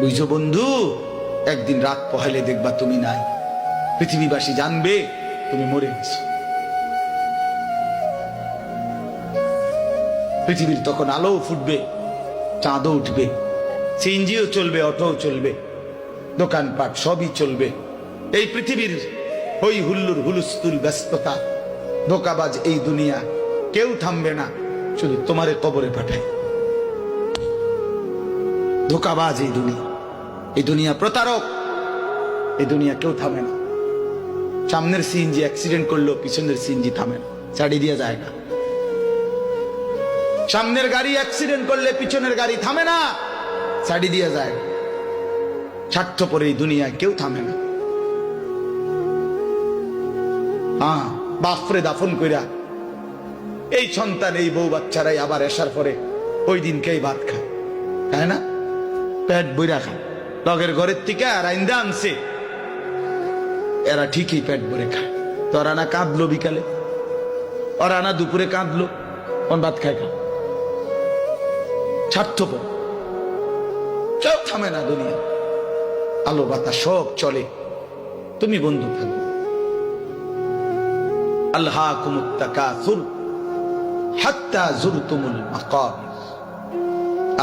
বুঝছো বন্ধু, একদিন রাত পহেলে দেখবা তুমি নাই, পৃথিবীবাসী জানবে তুমি মরে গেছো। পৃথিবীর তখন আলো ফুটবে, চাঁদও উঠবে, সিএনজিও চলবে, অটোও চলবে, দোকানপাট সবই চলবে। এই পৃথিবীর হই হুল্লুর হুলুস্থুল ব্যস্ততা, ধোকাবাজ এই দুনিয়া, কেউ থামবে না, শুধু তোমারে কবরে পাঠায়। ধোকাবাজ এই দুনিয়া, এই দুনিয়া প্রতারক, এই দুনিয়া কেউ থামে না। সামনের সিএনজি অ্যাক্সিডেন্ট করলো, পিছনের সিএনজি থামে না, ছাড়ি দিয়ে যায় না। সামনের গাড়ি অ্যাক্সিডেন্ট করলে পিছনের গাড়ি থামে না, ছাড়ি দিয়ে যায় না। স্বার্থপর এই দুনিয়ায় কেউ থামে না। হ্যাঁ, বাপরে দাফন কইরা এই সন্তান, এই বউ বাচ্চারাই আবার আসার পরে ওই দিনকেই ভাত খায়, তাই না? পেট বইরা খায়, লগের ঘরের থেকে আর আইন্দা আনছে, এরা ঠিকই পেট ভরে খায়। তোরা না কাঁদলো বিকালে, ওরা না দুপুরে কাঁদলো, কোন ভাত খায় খা। স্বার্থপর, কেউ থামে না দুনিয়া, আলো বাতাস সব চলে, তুমি বন্ধু থাকবে। আল্লাহকুমুত তাকাসুর হাত্তা যুরতুমুল মাকাবির।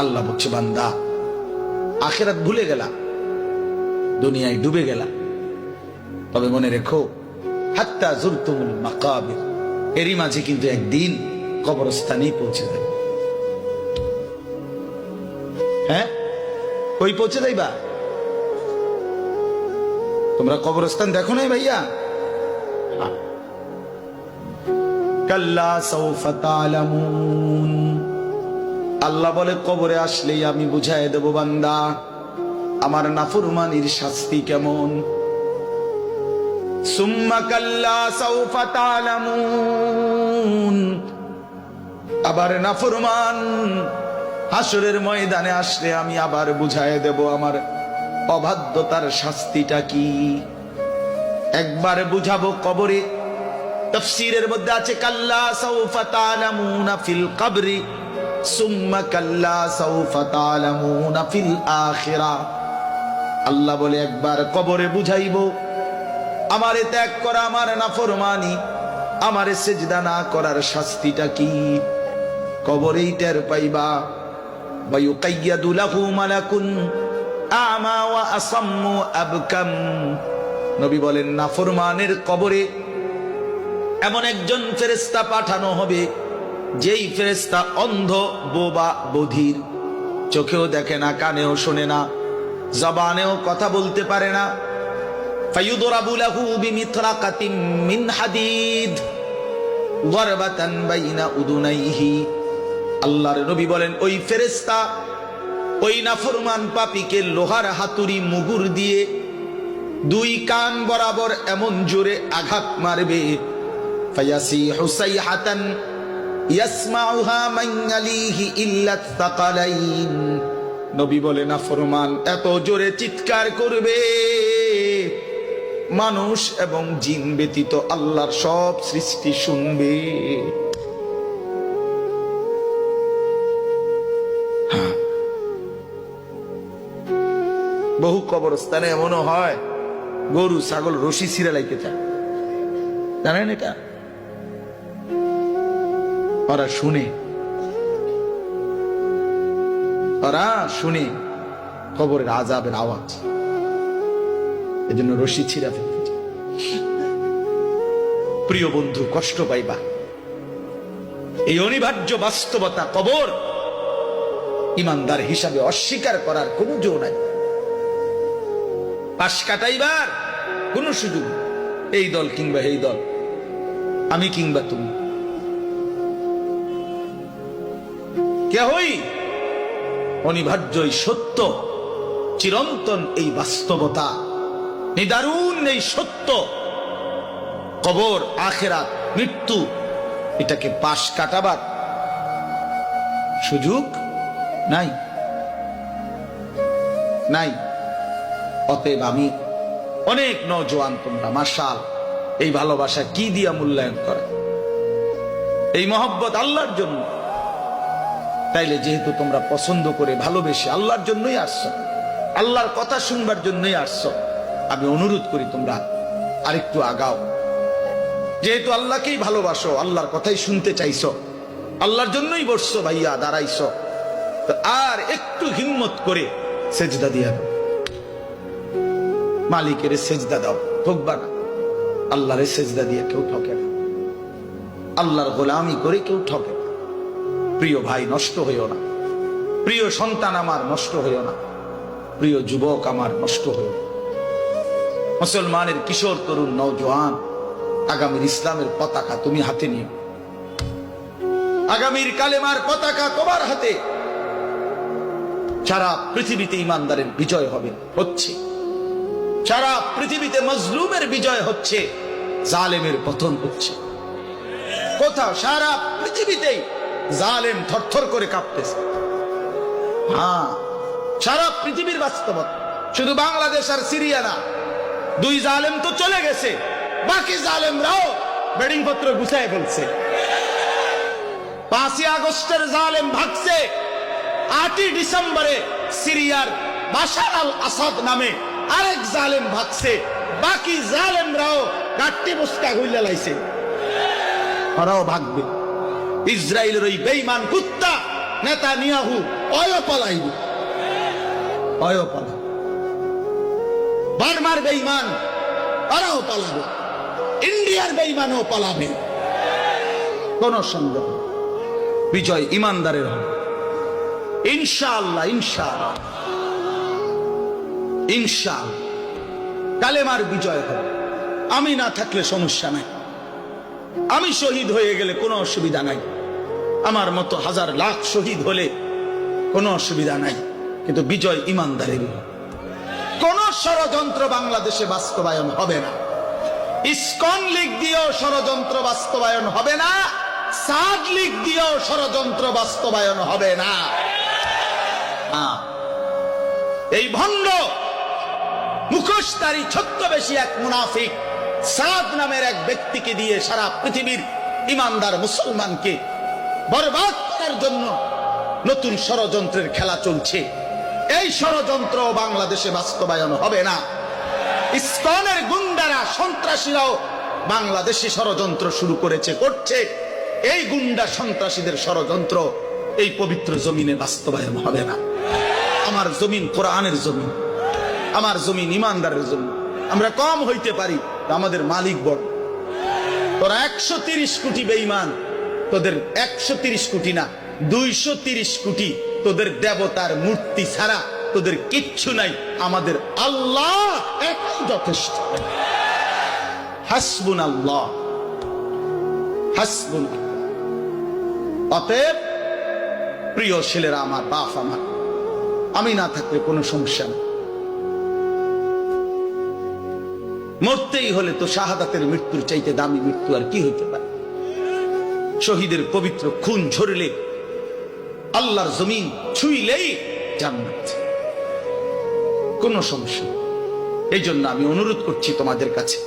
আল্লাহ বলছে, বান্দা আখিরাত ভুলে গেলা, দুনিয়ায় ডুবে গেলা, তবে মনে রেখো হাত্তা যুরতুমুল মাকাবির, এরই মাঝে কিন্তু একদিন কবরস্থানেই পৌঁছে যাবে। হ্যাঁ, কই পৌঁছে যাইবা? তোমরা কবরস্থান দেখো নাই ভাইয়া? কাল্লা সাউফা তা'লামুন। আল্লাহ বলে, কবরে আসলেই আমি বুঝাই দেব বান্দা আমার নাফরমানির শাস্তি কেমন। সুম্মা কাল্লা সাউফা তা'লামুন। আবার নাফরমান হাসরের ময়দানে আসলে আমি আবার বুঝাই দেব আমার অবাধ্যতার শাস্তিটা কি। একবার বুঝাবো কবরে। তাফসীরের মধ্যে আছে কাল্লা সাউফা তা'লামুনা ফিল কবরি সুম্মা কাল্লা সাউফা তা'লামুনা ফিল আখিরাহ। আল্লাহ বলে, একবার কবরে বুঝাইব আমারে ত্যাগ করা, আমার নাফরমানি, আমারে সিজদা না করার শাস্তিটা কি। কবরেই টের পাইবা। ওয়া ইউকাইয়াদু লাহু মালাকুন আমা ওয়া আসাম্মু আবকাম। নবী বলেন, নাফরমানের কবরে এমন একজন ফেরেশতা পাঠানো হবে, যেই ফেরেশতা অন্ধ, বোবা, বধির, চোখেও দেখে না, কানেও শোনে না, জবানেও কথা বলতে পারে না। ফায়ুদরাবু লাহু বিমিতরাকাতিন মিন হাদিদ ওয়ারবাতান বাইনা উদুনাইহি। আল্লাহর নবী বলেন, ওই ফেরেশতা ওই নাফরমান পাপীকে লোহার হাতুড়ি মুগুর দিয়ে দুই কান বরাবর এমন জোরে আঘাত মারবে, ফায়াসিহু সাইহাতান ইয়াসমাউহা মান ইয়ালিহি ইল্লা তাকালাইন। নবী বলেন, নাফরমান এত জোরে চিৎকার করবে, মানুষ এবং জিন ব্যতীত আল্লাহর সব সৃষ্টি শুনবে। বহু কবরস্থানে এমনও হয়, গরু ছাগল রশি ছিঁড়ে লাইতে চায়, জানেন এটা? ওরা শুনে, ওরা শুনে কবরের আযাবের আওয়াজ, এজন্য রশি ছিঁড়া ফেলতে চায়। প্রিয় বন্ধু, কষ্ট পাইবা, এই অনিবার্য বাস্তবতা কবর ইমানদার হিসাবে অস্বীকার করার কোন জো নাই। পাশ কাটাইবার কোন সুযোগ, এই দল কিংবা এই দল, আমি কিংবা তুমি, কেহই অনিবার্য এই সত্য, চিরন্তন এই বাস্তবতা, নিদারুণ এই সত্য, কবর, আখিরাত, মৃত্যু, এটাকে পাশ কাটাবার সুযোগ নাই, নাই। অতএব আমি অনেক নওজোয়ান, তোমরা মাশাআল্লাহ এই ভালোবাসা কি দিয়া মূল্যায়ন করে, এই মহব্বত আল্লাহর জন্য। তাইলে যেহেতু তোমরা পছন্দ করে ভালোবেসে আল্লাহর জন্যই আসছো, আল্লাহর কথা শুনবার জন্যই আসছো। আমি অনুরোধ করি তোমরা আরেকটু আগাও। যেহেতু আল্লাহকেই ভালোবাসো, আল্লাহর কথাই শুনতে চাইছো, আল্লাহর জন্যই বসছো ভাইয়া, দাঁড়াইছো, তো আর একটু হিম্মত করে সেজদা দিয়া দাও, মালিকের সেজদা দাও, ঠকবা না। আল্লাহরে সেজদা দিয়ে কেউ ঠকে না, আল্লাহর গোলামি করে কেউ ঠকে না। প্রিয় ভাই নষ্ট হইও না, প্রিয় সন্তান আমার নষ্ট হইও না, প্রিয় যুবক আমার নষ্ট হইও না। মুসলমানের কিশোর তরুণ নওজোয়ান, আগামীর ইসলামের পতাকা তুমি হাতে নিও, আগামীর কালেমার পতাকা তোমার হাতে। সারা পৃথিবীতে ইমানদারের বিজয় হবে, হচ্ছে। সারা পৃথিবীতে মজলুমের বিজয় হচ্ছে, জালেমের পতন হচ্ছে। কোথাও সারা পৃথিবীতেই জালেম থরথর করে কাঁপতেছে। হ্যাঁ, সারা পৃথিবীর বাস্তবতা, শুধু বাংলাদেশ আর সিরিয়া না। দুই জালেম তো চলে গেছে, বাকি জালেমরাও বেডিং পত্র গুছায় ফেলছে। 5ই আগস্টের জালেম ভাগছে, 8ই ডিসেম্বরে সিরিয়ার বাশার আল আসাদ নামে আরেক জালেম ভাগছে। বাকি জালেমরাও গাট্টি বস্তা গুইলা লাইছে, ওরাও ভাগবে। ইসরায়েলের ওই বেঈমান কুত্তা নেতানিয়াহু অয় পালাইবে, অয় পালাবে। বার্মার বেঈমান ওরাও পালাবে, ইন্ডিয়ার বেঈমানও পালাবে। কোন সন্দেহ, বিজয় ইমানদারের হবে ইনশাআল্লাহ, ইনশাআল্লাহ, ইনশাআল্লাহ। কালেমার বিজয় হবে। আমি না থাকলে সমস্যা নাই, আমি শহীদ হয়ে গেলে কোনো অসুবিধা নাই, আমার মতো হাজার লাখ শহীদ হলে কোনো অসুবিধা নাই, কিন্তু বিজয় ইমানদারের। কোন ষড়যন্ত্র বাংলাদেশে বাস্তবায়ন হবে না। ইসকন লীগ দিয়েও ষড়যন্ত্র বাস্তবায়ন হবে না, সাদ লীগ দিয়েও ষড়যন্ত্র বাস্তবায়ন হবে না। এই ভণ্ড মুখোশধারী ছদ্মবেশী এক মুনাফিক সাদ নামের এক ব্যক্তিকে দিয়ে সারা পৃথিবীর ইমানদার মুসলমানকে বরবাদ করার জন্য নতুন ষড়যন্ত্রের খেলা চলছে। এই ষড়যন্ত্র বাংলাদেশে বাস্তবায়ন হবে না। ইসকনের গুন্ডারা, সন্ত্রাসীরাও বাংলাদেশে ষড়যন্ত্র শুরু করেছে, করছে। এই গুন্ডা সন্ত্রাসীদের ষড়যন্ত্র এই পবিত্র জমিনে বাস্তবায়ন হবে না। আমার জমিন কোরআনের জমিন, আমার জমিন ইমানদারের জমিন। আমরা কম হইতে পারি, আমাদের মালিক বড়। তোরা 130 কোটি বেঈমান, তোদের 130 কোটি না 230 কোটি তোদের দেবতার মূর্তি ছাড়া তোদের কিচ্ছু নাই। আমাদের আল্লাহ একাই যথেষ্ট। হাসবুনাল্লাহ, হাসবুনাল্লাহ। অতএব প্রিয় ছেলেরা আমার, বাপ আমার, আমি না থাকলে কোনো সমস্যা নেই। মরতেই হলে তো শাহাদাতের মৃত্যুর চাইতে দামি মৃত্যু আর কি হইতে পারে। শহীদের পবিত্র খুন ঝরলে, আল্লাহর জমিন ছুঁইলেই জান্নাত, কোনো সমস্যা। এই জন্য আমি অনুরোধ করছি তোমাদের কাছে,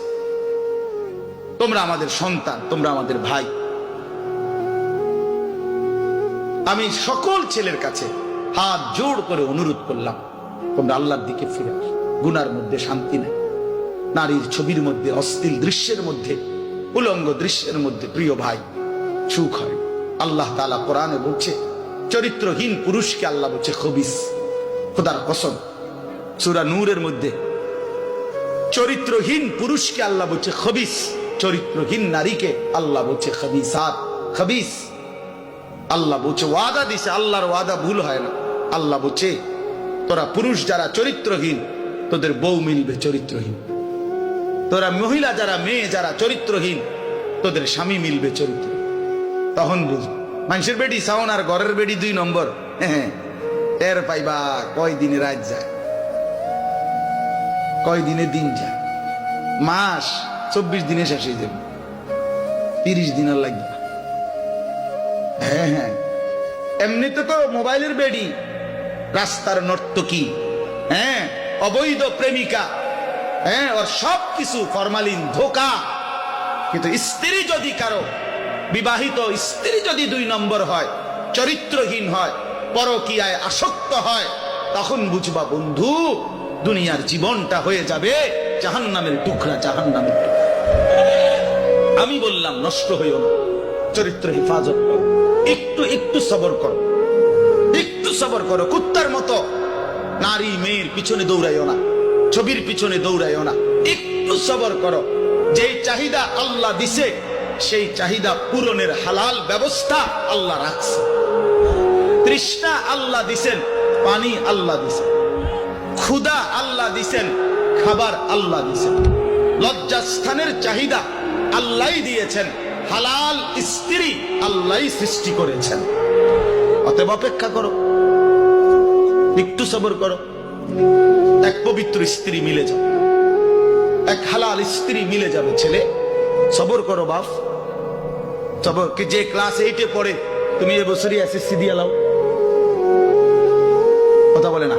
তোমরা আমাদের সন্তান, তোমরা আমাদের ভাই। আমি সকল ছেলের কাছে হাত জোড় করে অনুরোধ করলাম, তোমরা আল্লাহর দিকে ফিরে আসো। গুনার মধ্যে শান্তি নেই, নারীর ছবির মধ্যে, অশ্লীল দৃশ্যের মধ্যে, উলঙ্গ দৃশ্যের মধ্যে প্রিয় ভাই সুখ হয়। আল্লাহ তাআলা কোরআনে বলছে, চরিত্রহীন পুরুষকে আল্লাহ বলছে খবিস। খোদার কসম, সূরা নূরের মধ্যে চরিত্রহীন পুরুষকে আল্লাহ বলছে খবিস, চরিত্রহীন নারীকে আল্লাহ বলছে খবিসাত, খবিস। আল্লাহ বলছে, ওয়াদা দিছে, আল্লাহর ওয়াদা ভুল হয় না। আল্লাহ বলছে, তোরা পুরুষ যারা চরিত্রহীন, তোদের বউ মিলবে চরিত্রহীন। তোরা মহিলা যারা, মেয়ে যারা চরিত্রহীন, তোদের স্বামী মিলবে চরিত্র। তখন বুঝ, মানুষের বেডি সাউন আর ঘরের বেডি 2 নম্বর। হ্যাঁ, টের পাইবা কয় দিনে রাত যায়, কয় দিনে দিন যায়। মাস 24 দিনে শেষ হয়ে যাবে, 30 দিন আর লাগবে। হ্যাঁ হ্যাঁ, এমনিতে তো মোবাইলের বেডি, রাস্তার নর্তকী, হ্যাঁ, অবৈধ প্রেমিকা, হ্যাঁ, ওর সব কিছু ফরমালিন, ধোকা। কিন্তু স্ত্রী যদি কারো, বিবাহিত স্ত্রী যদি 2 নম্বর হয়, চরিত্রহীন হয়, পরকীয়ায় আসক্ত হয়, তখন বুঝবা বন্ধু দুনিয়ার জীবনটা হয়ে যাবে জাহান্নামের টুকরা, জাহান্নামের টুকরা। আমি বললাম নষ্ট হইও না, চরিত্র হেফাজত করো, একটু একটু সবর করো, একটু সবর করো। কুত্তার মতো নারী মেয়ের পিছনে দৌড়াইও না, ছবির পিছনে দৌড়াইও না, একটু সবর করো। যে চাহিদা আল্লাহ দিছে সেই চাহিদা পূরণের হালাল ব্যবস্থা আল্লাহ রাখছে। তৃষ্ণা আল্লাহ দিছেন, পানি আল্লাহ দিছেন, ক্ষুধা আল্লাহ দিছেন, খাবার আল্লাহ দিছেন, লজ্জাস্থানের চাহিদা আল্লাহ দিয়েছেন, হালাল স্ত্রী আল্লাহ সৃষ্টি করেছেন। অতএব অপেক্ষা করো, একটু সবর করো। এক পবিত্র স্ত্রী মিলে যাবে, এক হালাল স্ত্রী মিলে যাবে। ছেলে সবর করো বাপ, সবর। যে ক্লাস 8-এ পড়ে তুমি এবছরই এসএসসি দিয়ে লাও, কথা বলে না।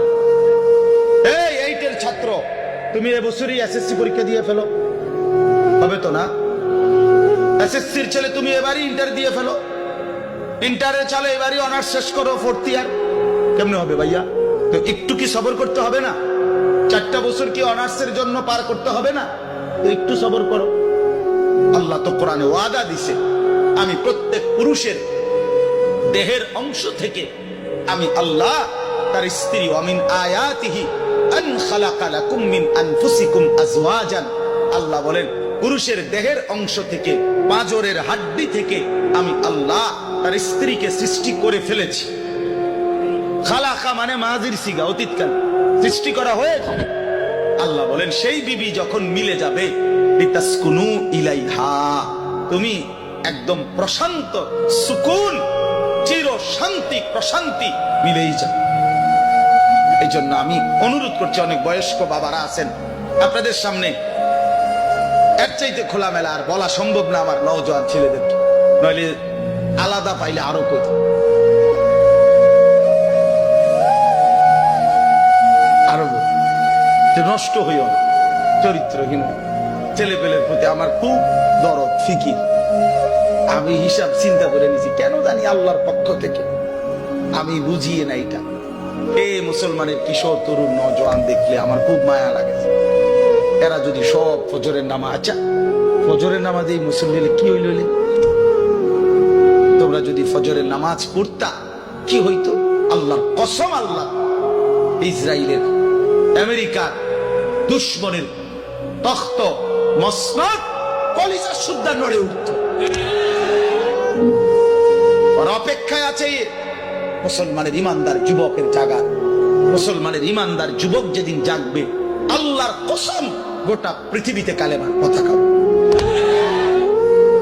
এই 8-এর ছাত্র তুমি এবছরই এসএসসি পরীক্ষা দিয়ে ফেলো, হবে তো না? এসএসসির ছেলে তুমি এবারই ইন্টার দিয়ে ফেলো, ইন্টারের চালে এবারই অনার্স শেষ করো 4th ইয়ার। কেমনে হবে ভাইয়া? তো একটু কি সবর করতে হবে না? 4টা বছর কি অনার্সের জন্য পার করতে হবে না? তো একটু সবর করো। আল্লাহ তো কোরআনে ওয়াদা দিছে, আমি প্রত্যেক পুরুষের দেহের অংশ থেকে আমি আল্লাহ তার স্ত্রী, ওয়ামিন আয়াতিহি আন খালাকা লাকুম মিন আনফুসিকুম আজওয়াজান। আল্লাহ বলেন পুরুষের দেহের অংশ থেকে, পাঁজরের হাড্ডি থেকে আমি আল্লাহ তার স্ত্রীকে সৃষ্টি করে ফেলেছি। খালাকা মানে মাজির সিগা, অতীতকাল, সৃষ্টি করা হয়েছে। আল্লাহ বলেন সেই বিবি যখন মিলে যাবে, লিতাসকুনু ইলাইহা, তুমি একদম প্রশান্ত, সুকুন, চির শান্তি, প্রশান্তি মিলেই যাবে। এই জন্য আমি অনুরোধ করছি, অনেক বয়স্ক বাবারা আছেন আপনাদের সামনে, এর চাইতে খোলামেলা আর বলা সম্ভব না আমার নওজোয়ান ছেলেদেরকে, নইলে আলাদা পাইলে আরো কোথাও আরো নষ্ট হইও না। চরিত্রহীন ছেলে পেলের প্রতি আমার খুব দরদ, ফিকির। আমি হিসাব চিন্তা করে নিছি, কেন জানি আল্লাহর পক্ষ থেকে আমি বুঝিয়ে না এটা। এই মুসলমানের কিশোর তরুণ নওজোয়ান দেখলে আমার খুব মায়া লাগে। এরা যদি সব ফজরের নামাজ, আচ্ছা ফজরের নামাজ এই মুসল্লি কি হইল? তোমরা যদি ফজরের নামাজ পড়তা কি হইতো? আল্লাহর কসম, আল্লাহ ইসরায়েলের, আমেরিকার দুশ্মনের তখ্ত মসনদ কলিজা সুদ্ধা নড়ে উঠত। ওর অপেক্ষায় আছে মুসলমানের ইমানদার যুবকের জাগা। মুসলমানের ইমানদার যুবক যেদিন জাগবে, আল্লাহর কসম গোটা পৃথিবীতে কালেমার পতাকা,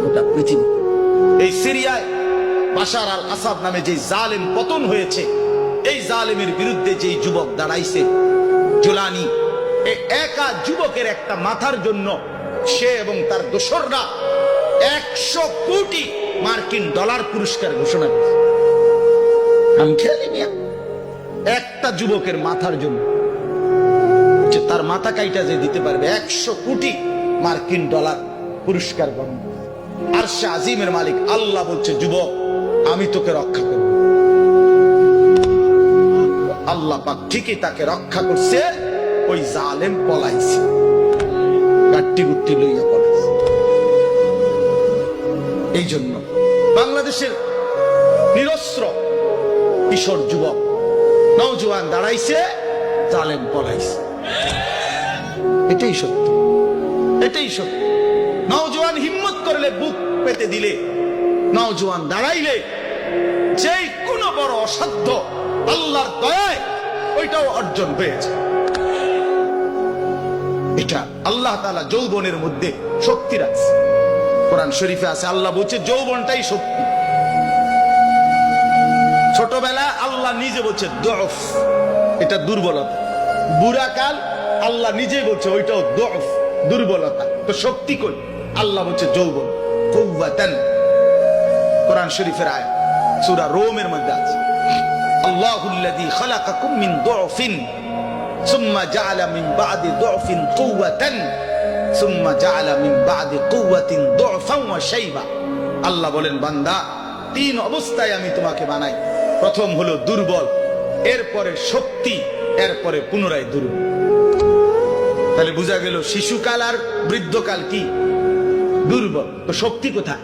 গোটা পৃথিবী। এই সিরিয়ায় বাশার আল আসাদ নামে যে জালেম পতন হয়েছে, এই জালেমের বিরুদ্ধে যে যুবক দাঁড়াইছে জুলানি, এই একা যুবকের একটা মাথার জন্য সে এবং তার দোসররা 100 কোটি মার্কিন ডলার পুরস্কার ঘোষণা করেছে। আমি খেয়ালি মিয়া, একটা যুবকের মাথার জন্য, যে তার মাথা কাইটা যে দিতে পারবে 100 কোটি মার্কিন ডলার পুরস্কার গ্রহণ। আরশে আজিমের মালিক আল্লাহ বলছে, যুবক আমি তোকে রক্ষা করব। আল্লাহ পাক ঠিকই তাকে রক্ষা করছে। ওই জালেম পলাইছে, গাট্টি গুট্টি লইয়া পলাইছে। এই জন্য বাংলাদেশের নিরস্ত্র কিশোর যুবক নওজোয়ান দাঁড়াইছে, জালেম পলাইছে। এটাই সত্য, এটাই সত্য। নওজোয়ান হিম্মত করলে, বুক পেতে দিলে, নওজোয়ান দাঁড়াইলে, যে কোনো বড় অসাধ্য আল্লাহর দয়ায় ওইটাও অর্জন হয়েছে। এটা আল্লাহ তাআলা যৌবনের মধ্যে শক্তি রাখছে। কোরআন শরীফে আছে, আল্লাহ বলছে যৌবনটাই শক্তি। ছোটবেলা আল্লাহ নিজে বলছে দুফ, এটা দুর্বলতা। বুড়াকাল আল্লাহ নিজে বলছে ওইটাও দুফ, দুর্বলতা। তো শক্তি কই? আল্লাহ বলছে যৌবন, কুওয়াতান। কোরআন শরীফের আয়াত সূরা রোমের মধ্যে আছে, আল্লাহুল্লাযী খালাকাকুম মিন দুফিন সুম্মা জাআলা মিন বা'দি দুফিন কুওয়াতান সুম্মা জাআলা মিন বা'দি কুওয়াতিন দুফান ওয়া শাইবা। আল্লাহ বলেন, বান্দা 3 অবস্থায় আমি তোমাকে বানাই। প্রথম হলো দুর্বল, এরপরে শক্তি, এরপরে পুনরায় দুর্বল। তাহলে বোঝা গেল শিশুকাল আর বৃদ্ধকাল কি দুর্বল। তো শক্তি কোথায়?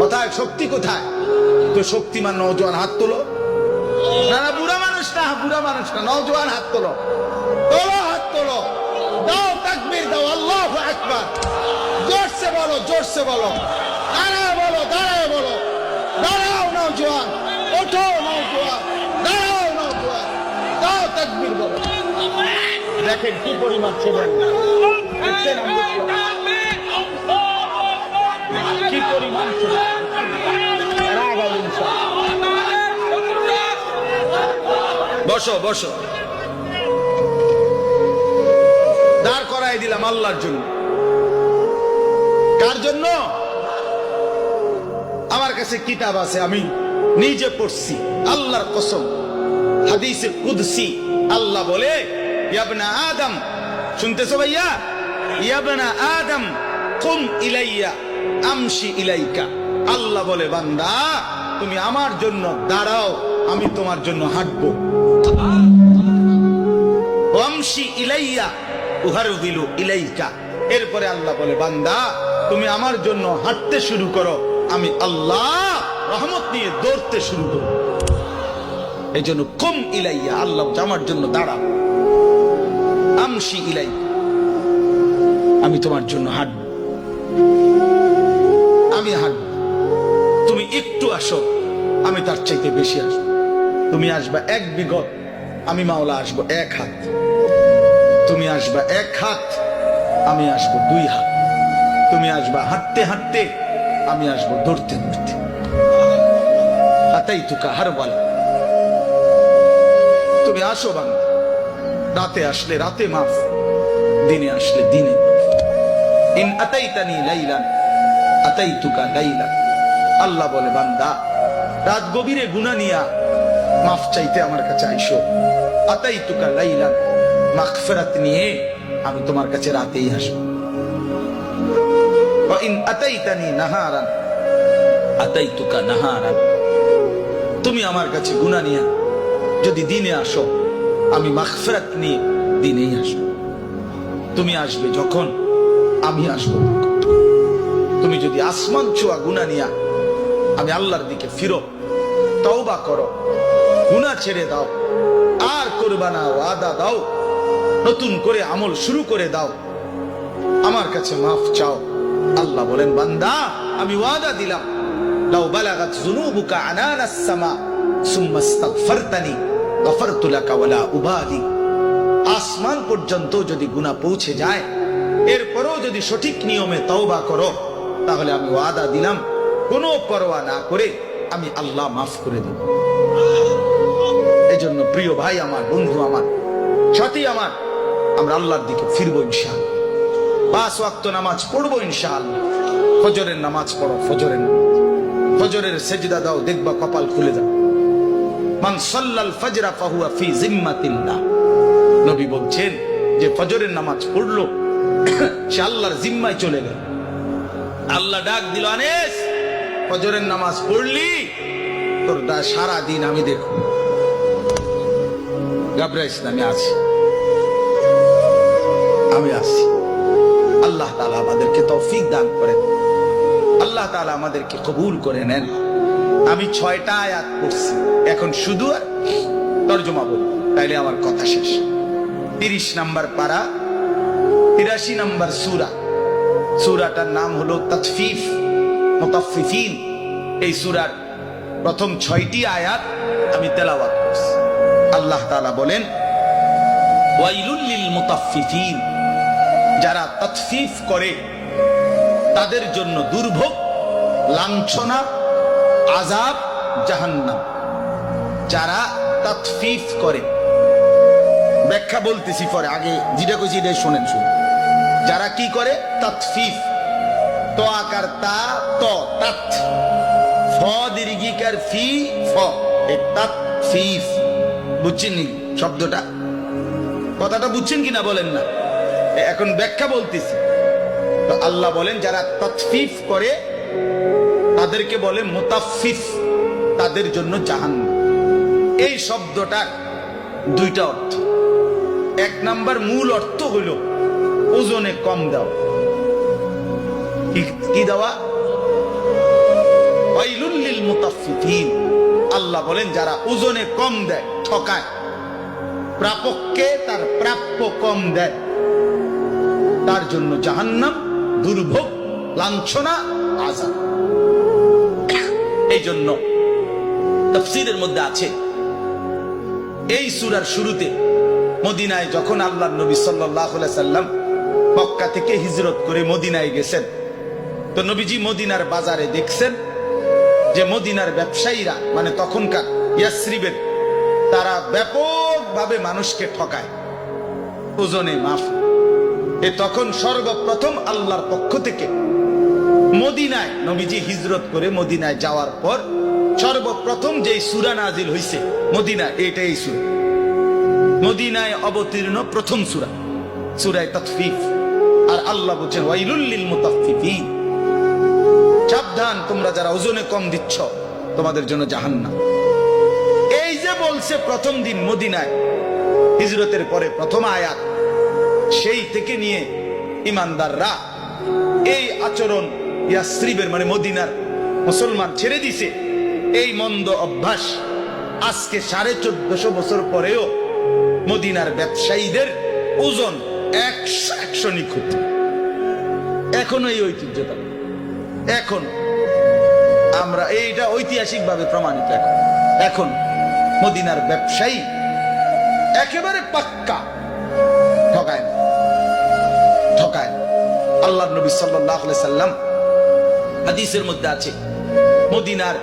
কোথায় শক্তি কোথায়? তো শক্তিমান নওজোয়ান হাত তোলো। না না, বুড়া মানুষ না, বুড়া মানুষ না, নওজোয়ান হাত তোলো, তোলো হাত তোলো, দাও তাকবীর দাও, আল্লাহু আকবার। জোরসে বলো, জোরসে বলো, দাঁড়ায় বলো, দাঁড়ায় বলো, দাঁড়াও নওজোয়ান, ওঠো নওজোয়ান, দাঁড়াও নওজোয়ান, দাও তাকবীর বলো। দেখেন কি পরিমাণ ছেলে, কি পরিমাণ ছেলে। বসো বসো, দাঁড় করাই দিলাম আল্লাহর জন্য। কার জন্য? আমার কাছে কিতাব আছে, আমি নিজে পড়ছি, আল্লাহর কসম, হাদিসে কুদসি। আল্লাহ বলে, ইয়া আদম, শুনতেছো ভাইয়া? ইয়া আদম কুম ইলাইয়া আমশি ইলাইকা। আল্লাহ বলে, বান্দা তুমি আমার জন্য দাঁড়াও, আমি তোমার জন্য হাঁটবো। আমশি ইলাইয়া উহারবিলু ইলাইকা। এরপরে আল্লাহ বলে, বান্দা তুমি আমার জন্য হাঁটতে শুরু করো, আমি আল্লাহ রহমত নিয়ে দৌড়তে শুরু করো। এই জন্য কুম ইলাইয়া, আল্লাহ আমার জন্য দাঁড়াও। আমশি ইলাইকা, আমি তোমার জন্য হাঁটব, আমি হাঁটব। তুমি একটু আসো, আমি তার চাইতে বেশি আসবো। তুমি আসবা 1 বিঘত, আমি মাওলা আসবো 1 হাত। তুমি আসবা 1 হাত, আমি আসবো 2 হাত। তুমি আসবা হাঁটতে হাঁটতে, আমি আসবো দৌড়তে দৌড়তে। আতাইতুকা হারওয়ালা। তুমি আসো বাংলা, রাতে আসলে রাতে মাফ, দিনে আসলে দিনে মাফ। ইন আতাইতানি লাইলান আতাইতুকা লাইলান। আল্লাহ বলে, বান্দা রাত গভীরে গুনাহ নিয়া মাফ চাইতে আমার কাছে আইসো। আতাইতুকা লাইলান, মাগফিরাত নিয়ে আমি তোমার কাছে রাতেই আসবো। ওয়া ইন আতাইতানি নাহারান আতাইতুকা নাহারান। তুমি আমার কাছে গুনাহ নিয়া যদি দিনে আসো, আমি মাগফিরাত নিয়ে দিনেই আসবো। তুমি আসবে যখন, আমি আসবো তখন। তুমি যদি আসমান ছোঁয়া গুনাহ নিয়া আমি আল্লাহর দিকে ফিরো, তওবা করো, গুনাহ ছেড়ে দাও, আর করবা না, ওয়াদা দাও, নতুন করে আমল শুরু করে দাও, আমার কাছে মাফ চাও। আল্লাহ বলেন, বান্দা আমি ওয়াদা দিলাম, লাউ বালাগাত যুনুবুকা আনানাস সামা সুম্মা ইস্তাগফারতানি গফারতু লাকা ওয়ালা উবালি। আসমান পর্যন্ত যদি গুনাহ পৌঁছে যায়, এরপরও যদি সঠিক নিয়মে তওবা করো, তাহলে আমি ওয়াদা দিলাম, কোনো পরোয়া না করে আমি আল্লাহ মাফ করে দেব। এই জন্য প্রিয় ভাই আমার, বন্ধু আমার, সাথী আমার, আমরা আল্লাহর দিকে ফিরবো ইনশাআল্লাহ। 5 ওয়াক্ত নামাজ পড়বো ইনশাআল্লাহ। ফজরের নামাজ পড়ো, ফজরের সেজদা দাও, দেখবা কপাল খুলে যাবে। মান সাল্লাল ফজরা ফাহুয়া ফি জিম্মাতিল্লাহ। নবী বলছেন যে ফজরের নামাজ পড়লো, সে আল্লাহর জিম্মায় চলে গেল। আল্লাহ ডাক দিল, আনিস ফজরের নামাজ পড়লি, তোর সারা দিন আমি দেখো। ঘাবড়াইস না, আমি আছি, আমি আছি। আল্লাহ তাআলা আমাদেরকে তৌফিক দান করেন, আল্লাহ তাআলা আমাদেরকে কবুল করে নেন। আমি 6টা আয়াত পড়ছি, এখন শুধু আর তরজমা বলি, তাইলে আমার কথা শেষ। 30 নম্বর পারা, 83 নম্বর সূরা। সূরাটার নাম হলো তাতফিফ মুতাফফিফিন। এই সূরার প্রথম 6টি আয়াত আমি তেলাওয়াত করছি। আল্লাহ তাআলা বলেন, ওয়াইলুল লিল মুতাফফিফিন। যারা তাতফিফ করে তাদের জন্য দুর্ভোগ, লাঞ্ছনা, আযাব, জাহান্নাম। যারা তাতফিফ করে, ব্যাখ্যা বলতেছি পরে, আগে যেটা কইছি এটা শুনেন। যারা কি করে? তাতফিফ, তো আকার তা, ত তাত, ফ দীর্ঘিকার ফি, ফ, এই তাতফিফ। বুঝছেন নি শব্দটা? কথাটা বুঝছেন কিনা বলেন না? এখন ব্যাখ্যা বলতেছি। তো আল্লাহ বলেন, যারা তাতফিফ করে তাদেরকে বলে মুতাফফিফ, তাদের জন্য জাহান্নাম। এই শব্দটা দুইটা অর্থ। এক নাম্বার মূল অর্থ হইল ওজনে কম দেওয়া। কি দেওয়া? ওয়াইলুল লিল মুতাফফিফিন। আল্লাহ বলেন যারা ওজনে কম দেয়, ঠকায়, প্রাপককে তার প্রাপ্য কম দেয়, তার জন্য জাহান্নাম, দুর্ভোগ, লাঞ্ছনা, আযাব। এই জন্য তাফসীরের মধ্যে আছে এই সূরার শুরুতে মদিনায় যখন আল্লাহর নবী সাল্লাল্লাহু আলাইহি সাল্লাম মক্কা থেকে হিজরত করে মদিনায় গেছেন, তো নবীজি মদিনার বাজারে দেখছেন যে মদিনার ব্যবসায়ীরা, মানে তখনকার ইয়াসরিবের, তারা ব্যাপকভাবে মানুষকে ঠকায় ওজনে মাফ। তখন সর্বপ্রথম আল্লাহর পক্ষ থেকে মদিনায় নবীজি হিজরত করে মদিনায় যাওয়ার পর সর্বপ্রথম যেই সূরা নাজিল হইছে মদিনায়, এটাই সূরা, মদিনায় অবতীর্ণ প্রথম সূরা, সূরা তাতফিফ। আর আল্লাহ বলেন ওয়াইলুল লিল মুতাফফিফিন, সাবধান তোমরা যারা ওজনে কম দিচ্ছ, তোমাদের জন্য জাহান্নাম। এই যে বলছে প্রথম দিন মদিনায় হিজরতের পরে প্রথম আয়াত, সেই থেকে নিয়ে ইমানদাররা এই আচরণ ইয়াসরিবের মানে মদিনার মুসলমান ছেড়ে দিছে। এই মন্দ অভ্যাস আজকে 1450 বছর পরেও মদিনার ব্যবসায়ীদের ওজন 100 নিখুঁত, এখনো এই ঐতিহ্যটা, এখন আমরা এইটা ঐতিহাসিক ভাবে প্রমাণিত। এখন মদিনার ব্যবসায়ী একেবারে পাক্কা ঠকায় না, ঠকায়। আল্লাহর নবী সাল্লাল্লাহু আলাইহি সাল্লাম হাদিসের মধ্যে আছে মদিনার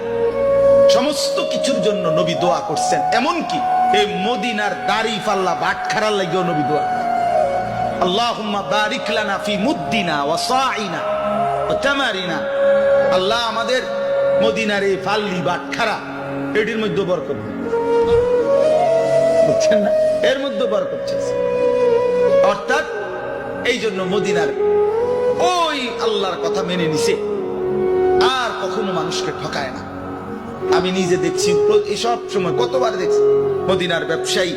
সমস্ত কিছুর জন্য নবী দোয়া করছেন, এমনকি এই মদিনার দাড়ি পাল্লা বাটখারার লাগেও নবী দোয়া, আল্লাহুম্মা বারিক লানা ফি মুদ্দিনা ওয়া সাইনা ওয়া তামারিনা। আল্লাহ আমাদের মদিনার এই ফাল্লি বাটখারা এটির মধ্যে বরকত দিন, বুঝছেন না, এর মধ্যে বরকত চাইছে। অর্থাৎ এই জন্য মদিনার ওই আল্লাহর কথা মেনে নিছে, আর কখনো মানুষকে ঠকায় না। আমি নিজে দেখছি, সব সময় কতবার দেখছি মদিনার ব্যবসায়ী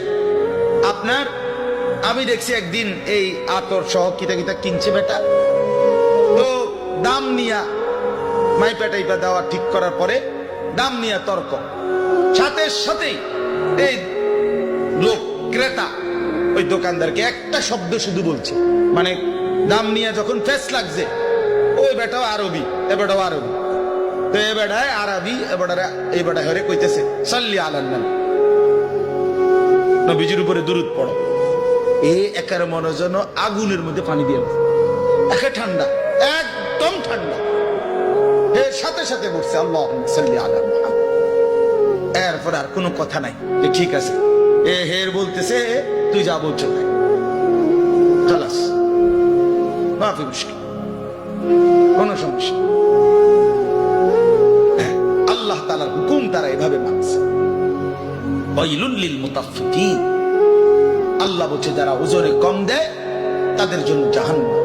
আপনার, আমি দেখছি একদিন এই আতর সহ কিতা কিতা কিনছে বেটা, তো দাম নিয়া মাইপা টাইপা দেওয়া ঠিক করার পরে দাম নিয়া তর্ক, সাথে সাথেই এই লোক ক্রেতা ওই দোকানদারকে একটা শব্দ শুধু বলছে, মানে দাম নিয়ে যখন ফেস লাগছে, ওই বেটাও আরবি, এ বেটাও আরবি, তো এ বেটায় আরবি, এ বেটা হরে কইতেছে সাল্লি আলান নবী, নবীজির উপরে দুরূদ পড়ো। এ একার মনে যেন আগুনের মধ্যে পানি দিয়ে, একে ঠান্ডা, একদম ঠান্ডা, এর সাথে সাথে বলছে আল্লাহুম্মা সাল্লি আলা মুহাম্মদ। এরপর আর কোনো কথা নাই, ঠিক আছে, এ হের বলতেছে তুই যা বলছো তাই, খালাস, মাফি মুশকিল, কোনো সমস্যা। আল্লাহ তাআলার হুকুম তারা এভাবে মানছে। ওয়াইলুল লিল মুতাফফিফিন, আল্লাহ বলছে যারা ওজনে কম দেয় তাদের জন্য জাহান্নাম।